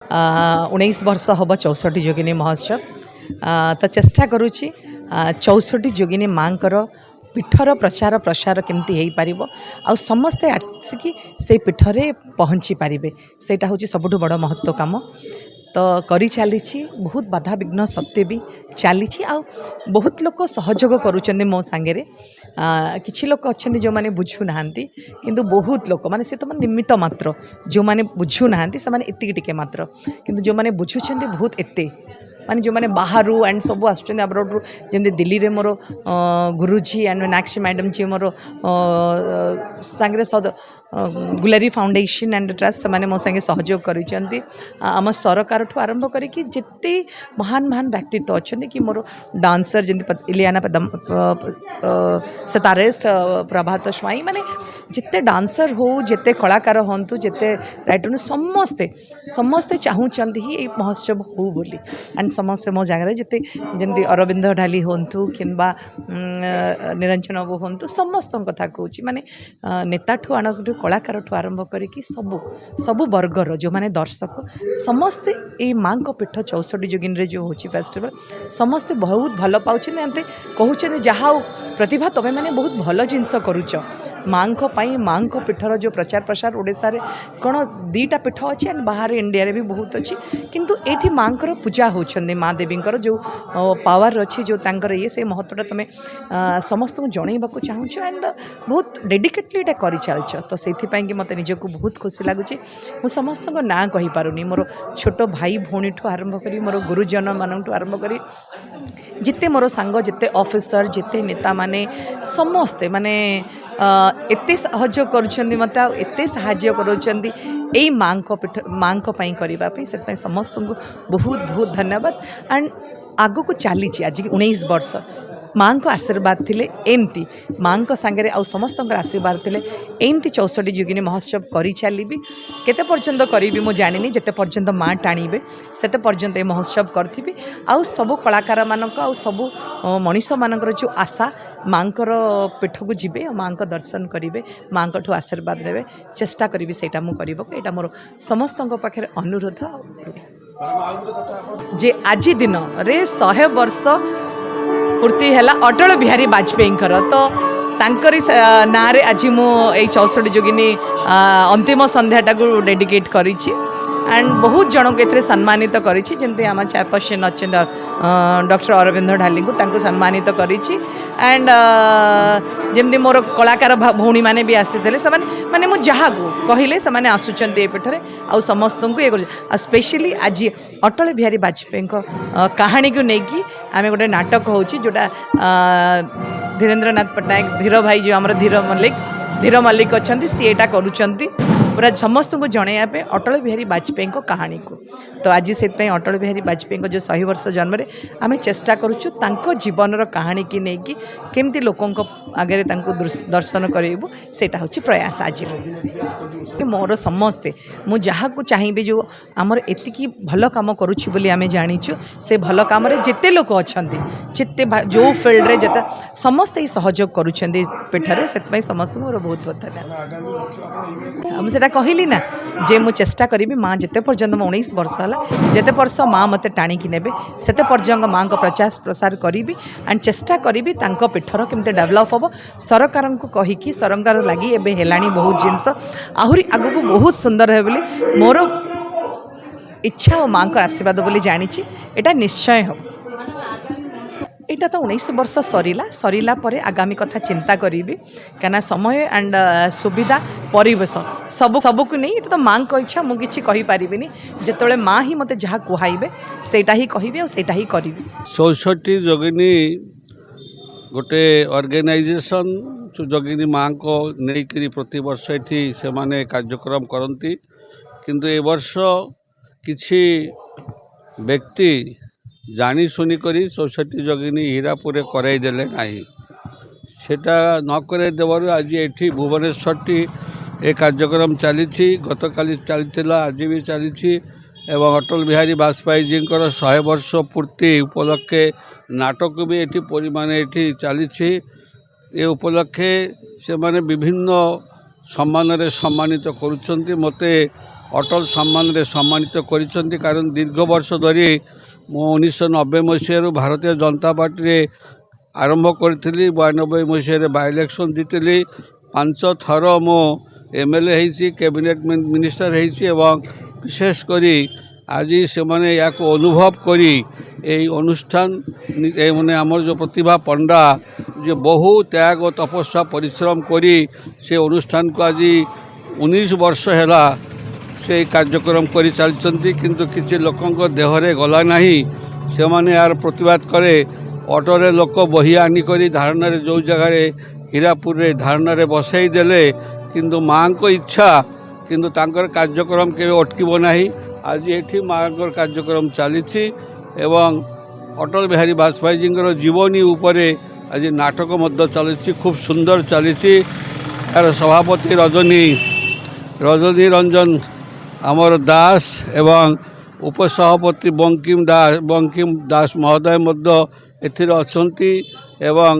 वर्ष हम 64 जोगिनी महोत्सव तो चेष्टा करुच्ची 64 जोगिनी माँ पीठर प्रचार प्रसार केमती हो पार आ समस्ते आसिकी से पीठरे पहुँची पारे से हूँ सबुठ बड़ महत्व काम तो करी चली बहुत बाधा विघ्न सत्य भी चली बहुत लोग सहयोग करुँच मो सांगे किसी लोग अच्छा जो मैंने बुझू ना किंतु बहुत लोग माने से तो निमित्त मात्र जो मैंने बुझू ना से मात्र किंतु जो मैंने बुझुंट बहुत एते माने जो मैंने बाहर एंड सब आब्रोड जमी दिल्ली रे मोर गुरुजी एंड मीनाक्षी मैडम जी मोर सांगे सद गुलेरी फाउंडेशन एंड ट्रस्ट मैंने मो संगे सहयोग करिसेंती आम सरकार ठू आरंभ करिकी जिते महान महान व्यक्तित्व अच्छा कि मोर डांसर जमी इलियाना सितारिस्ट प्रभात स्वाई माने जिते डांसर हो जिते कलाकार हूँ जिते राइटर समस्ते समस्ते चाहूँगी ही महोत्सव हो बोली एंड समस्ते मो जगह जिते जमी अरविंद ढाली हूँ कि निरंजन बाबू हूँ समस्त कथा कहूँ माने नेता ठू आण कलाकार ठू आरंभ करी सबू वर्गर जो माने दर्शक समस्ते ये माँ पीठ 64 जोगिनी जो हूँ फेस्टिवल समस्ते बहुत भल पाँच कहते जहाँ प्रतिभा तुम्हें मैंने बहुत भल जिनस करुच माँ माँ पीठर जो प्रचार प्रसार ओडिशा रे कौन दीटा पीठ अच्छी एंड बाहर इंडिया रे भी बहुत अच्छी किंतु एठी माँ पूजा होती माँ देवी जो पावर अच्छी जो तांकर ये से महत्वटा तुम्हें समस्त को जनइबा चाहूँ एंड बहुत डेडिकेटली ये कर चलच तो से मत निजक बहुत खुशी लगुच मु समस्त ना कहीपरूनी मोर छोट भाई भौणी ठू आरंभ करी मोर गुरुजन मान आरंभ करी जिते मोर सांग जिते ऑफिसर जिते नेता माने समस्ते माने एते सहयोग करुछंदी मते एते सहाय्य करुछंदी एई माँ पीठ माँ करने से समस्त को बहुत बहुत धन्यवाद एंड आगो को चली आज 19 वर्ष माँ को आशीर्वाद थिले एमती माँ सांगे आउ समस्त आशीर्वाद थिले एमती 64 जोगिनी महोत्सव करी चली केते पर्यंत करी मु जानी जिते पर्यंत माँ टाणीबे सेते पर्यंत ए महोत्सव करी आउ सब कलाकार मानक आउ सब मनीष मानकर जो आशा माँ पीठ को जीवे माँ दर्शन करेंगे माँ ठू आशीर्वाद ने चेष्टा करी सेटा मु करबा मोर समस्त पाखे अनुरोध जे आज दिन रे 100 वर्ष पूर्ति है अटल बिहारी वाजपेयी तो तांकरी ना रे आज मु 64 जोगिनी अंतिम संध्याटा को डेडिकेट करी एंड बहुत जन को ये सम्मानित करमती आम चेयरपर्सन अच्छे डॉक्टर अरविंद ढाली को सम्मानित करी एंड जमती मोर कलाकार भौणी मैंने भी आसी से माने मु जहाँ को कहले से आसुँच ये पीठरे आ समस्त को ये स्पेशली आज अटल बिहारी वाजपेयी कहानी को लेकिन आम गोटे नाटक हो जोटा धीरेन्द्रनाथ पट्टनायक धीर भाई जो आम धीर मल्लिक अच्छा सी एटा करुँच पूरा समस्त को जनइबा अटल बिहारी वाजपेयी कहानी को तो आज से अटल बिहारी वाजपेयी जो 100 वर्ष जन्म आम चेष्टा करुचु तांको जीवनर कहानी की लेकिन केमती लोकों आगे दर्शन करूँ सेटा हूँ प्रयास आज मोर समस्ते मु जहाँ को चाहिए जो आमर एतिकी भल काम करुच्छी बोली आमे जानिछु से भल काम रे जिते लोक अच्छा जिते जो फील्ड रे जिते समस्ते सहयोग करुछंदी पीठरे से समस्त मोर बहुत बहुत धन्यवाद हम से कहली ना जे मु चेष्टा करी माँ जिते पर्यंत 19 वर्ष है जिते वर्ष माँ मत टाणिकी ने से पर्यंत माँ को प्रचार प्रसार करी एंड चेष्टा करी पीठर केमते डेवलप हम सरकार को कहीकि सरकार लगी एबे हेलानी बहुत जिनस आहरी आगु को बहुत सुंदर है बोली मोर इच्छा और माँ को आशीर्वाद बोली जानी एटा निश्चय हम यहाँ तो 19 वर्ष सरीला परे आगामी कथा चिंता करी क्या समय एंड सुविधा परिवेश सबको नहीं ये तो माँ को इच्छा मुझे किसी कहीपरि जिते माँ ही मत जहाँ कहबे सेटा ही कहि सेटा ही करी 64 जोगिनी गोटे ऑर्गेनाइजेशन जोगिनी माँ को नहीं प्रति वर्ष ये से माने कार्यक्रम करती किंतु ए वर्ष किसी व्यक्ति जानी शुनी करी 64 जोगिनी हीरापुरे करईदेले नहीं सेटा न कर देवर आज ये भुवनेश्वर ए कार्यक्रम चली गत काली चलता आज भी चली एवं अटल बिहारी वाजपेयी जी 100 वर्ष पूर्ति उपलक्षे नाटक भी ये माने ये चली ए उपलक्षे से माने विभिन्न सम्मान रे सम्मानित करुछंती मते ଅଟଳ ସମ୍ମାନରେ ସମ୍ମାନିତ କରିଛନ୍ତି। କାରଣ ଦୀର୍ଘ ବର୍ଷ ଧରି ମୁଁ 1990 ମସିହାରୁ ଭାରତୀୟ ଜନତା ପାର୍ଟିରେ ଆରମ୍ଭ କରିଥିଲି। 92 ମସିହାରେ ବାଇ ଇଲେକ୍ସନ୍ ଜିତିଲି। 5 ଥର ମୁଁ MLA ହେଇଛି, କ୍ୟାବିନେଟ୍ ମିନିଷ୍ଟର ହେଇଛି ଏବଂ ବିଶେଷ କରି ଆଜି ସେମାନେ ୟାକୁ ଅନୁଭବ କରି এই অনুষ্ঠান মানে আমার যে প্রতিভা পণ্ডা যে বহু ত্যাগ ও তপস্যা পরিশ্রম করে সে অনুষ্ঠানকে আজ 19 বর্ষ হেলা সেই কার্যক্রম করে চালিয়েছেন, কিন্তু কিছু লোকଙ୍କ দেহরে গলা ନାହିଁ। ସେମାନେ यार प्रतिबाद करे অটোরে লোক বহি আনিকরি ধারণার যে জায়গায় হীরাপুরে ধারণার বসাই দেলে, কিন্তু মাঙ্ক ইচ্ছা কিন্তু তাঙ্কর কার্যক্রম কেবে অটকিব ନାହିଁ। আজ এটি মাঙ্কর কার্যক্রম চালিছি এবং অটল বিহারী বাজপেয়ীজীঙ্কর জীবনী উপরে আজ নাটক মধ্যে চালিছি, খুব সুন্দর চালিছি। এর সভাপতি রজনী রঞ্জন আমার দাস এবং উপসভাপতি বঙ্কিম দাস মহোদয় মধ্যে এথিরে অছন্তি এবং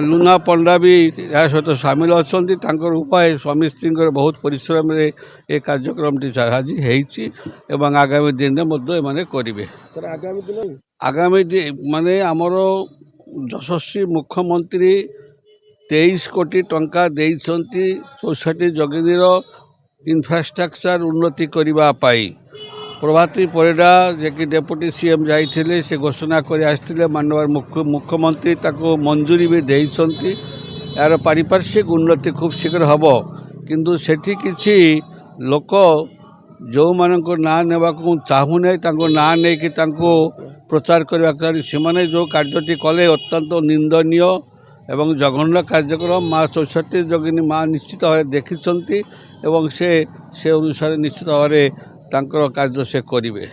লুনা পণ্ডা বি ଏହା ସହିତ ସାମିଲ ଅଛନ୍ତି। ତାଙ୍କର ଉପାୟ ସ୍ୱାମୀ ସ୍ତ୍ରୀଙ୍କର ବହୁତ ପରିଶ୍ରମରେ ଏ କାର୍ଯ୍ୟକ୍ରମଟି ଆଜି ହେଇଛି ଏବଂ ଆଗାମୀ ଦିନରେ ମଧ୍ୟ ଏମାନେ କରିବେ। ଆଗାମୀ ମାନେ ଆମର ଯଶସ୍ୱୀ ମୁଖ୍ୟମନ୍ତ୍ରୀ 23 କୋଟି ଟଙ୍କା ଦେଇଛନ୍ତି 64 ଯୋଗିନୀର ଇନଫ୍ରାଷ୍ଟ୍ରକ୍ଚର ଉନ୍ନତି କରିବା ପାଇଁ। ପ୍ରଭାତୀ ପରିଡ଼ା ଯିଏକି ଡେପୁଟି CM ଯାଇଥିଲେ, ସେ ଘୋଷଣା କରି ଆସିଥିଲେ, ମାନ୍ୟବର ମୁଖ୍ୟମନ୍ତ୍ରୀ ତାକୁ ମଞ୍ଜୁରୀ ବି ଦେଇଛନ୍ତି। ଏହାର ପାରିପାର୍ଶ୍ୱିକ ଉନ୍ନତି ଖୁବ୍ ଶୀଘ୍ର ହେବ, କିନ୍ତୁ ସେଠି କିଛି ଲୋକ ଯେଉଁମାନଙ୍କ ନାଁ ନେବାକୁ ଚାହୁଁନାହିଁ ତାଙ୍କ ନାଁ ନେଇକି ତାଙ୍କୁ ପ୍ରଚାର କରିବାକୁ ଚାହୁଁଛି। ସେମାନେ ଯେଉଁ କାର୍ଯ୍ୟଟି କଲେ ଅତ୍ୟନ୍ତ ନିନ୍ଦନୀୟ ଏବଂ ଜଘନ୍ୟ କାର୍ଯ୍ୟକ୍ରମ। ମା 64 ଯୋଗିନୀ ମା ନିଶ୍ଚିତ ଭାବରେ ଦେଖିଛନ୍ତି ଏବଂ ସେ ଅନୁସାରେ ନିଶ୍ଚିତ ଭାବରେ ତାଙ୍କର କାର୍ଯ୍ୟ ସେ କରିବେ।